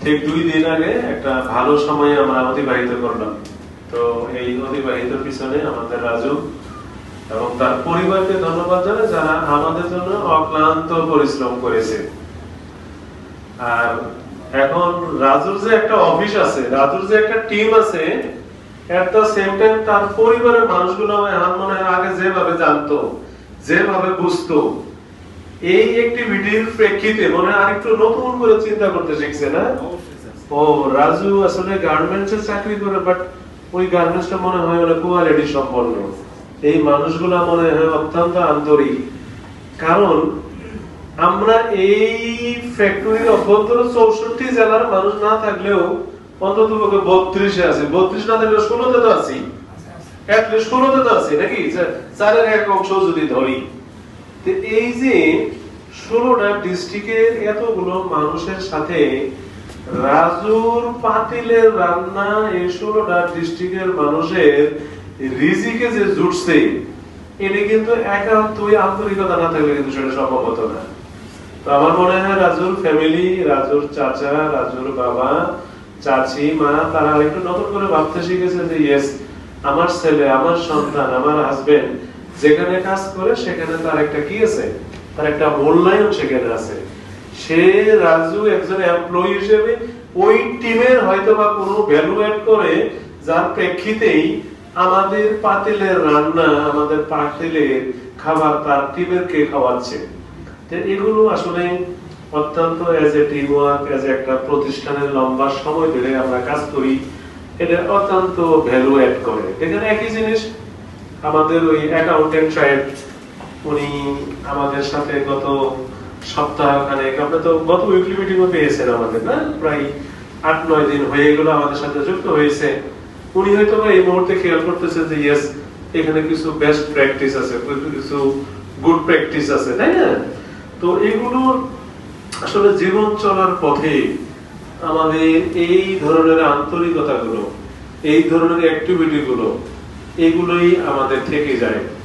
ঠিক 2 দিন আগে একটা ভালো সময় আমরা অতিবাহিত করলাম। তো এই অতিবাহিত পিছনে আমাদের রাজু এবং তার পরিবারকে ধন্যবাদ জানাই, যারা আমাদের জন্য অক্লান্ত পরিশ্রম করেছে। আর এখন রাজুর যে একটা অফিস আছে, রাজুর যে একটা টিম আছে, এট দ্য সেম টাইম তার পরিবারের মানুষগুলো আমার মনে হয় আগে যেভাবে জানতো, যেভাবে বুঝতো, এই অ্যাক্টিভিটির প্রেক্ষিতে মনে হয় আরেকটু নতুন করে চিন্তা করতে শিখছে না? ও রাজু আসলে গার্মেন্টসে চাকরি করে, বাট ওই গার্মেন্টসটা মনে হয় অনেক কোয়ালিটি সম্পন্ন। এই মানুষগুলো মনে হয় অত্যন্ত আন্তরিক। কারণ আমরা এই ফ্যাক্টরির অভ্যন্তরে 64 জেলার মানুষ না থাকলেও অন্তত 32-এ আছে। 32 না থাকলে 16-তে তো আছি, অ্যাটলিস্ট 16-তে তো আছি নাকি, 4-এর এক অংশ যদি ধরি। এই যে 16টা ডিস্ট্রিক্টের এতগুলো মানুষের সাথে রাজুর পাতিলের রান্না এই 16টা ডিস্ট্রিক্টের মানুষের রিজিকে যে জুটছে, এটা কিন্তু একান্তই আন্তরিকতা না থাকলে কিন্তু সেটা সম্ভব হতো না। তো আমার মনে হয় রাজুর ফ্যামিলি, রাজুর চাচা, রাজুর বাবা, চাচি, মা, তারা একটু নতুন করে ভাবতে শিখেছে যে ইয়েস, আমার ছেলে, আমার সন্তান, আমার হাজবেন্ড যেখানে কাজ করে সেখানে তার একটা কি আছে, তার একটা মূল্যায়ন সেখানে আছে। সে রাজু একজন এমপ্লয়ি হিসেবে ওই টিমের হয়তো বা কোনো ভ্যালু অ্যাড করে, যার প্রেক্ষিতেই আমাদের পাতিলের রান্না, আমাদের পাতিলের খাবার তার টিমের কে খাওয়াচ্ছে। এগুলো আসলে অত্যন্ত as a team work, as একটা প্রতিষ্ঠানের লম্বা সময় ধরে আমরা কাজ করি, এটা অত্যন্ত ভ্যালু অ্যাড করে। এখানে একই জিনিস আমাদের ওই অ্যাকাউন্টেন্ট সাহেব, উনি আমাদের সাথে গত সপ্তাহখানেক, আমরা তো গত উইকলি মিটিংও পেয়েছেন আমাদের, না প্রায় 8-9 দিন হয়ে গেল আমাদের সাথে যুক্ত হয়েছে। উনি হয়তো এই মুহূর্তে খেয়াল করতেছে যে ইয়েস, এখানে কিছু বেস্ট প্র্যাকটিস আছে, কিছু গুড প্র্যাকটিস আছে, তাই না? তো এগুলো আসলে জীবন চলার পথে আমাদের এই ধরনের আন্তরিকতাগুলো, এই ধরনের অ্যাক্টিভিটি গুলো, এগুলোই আমাদের থেকে যায়।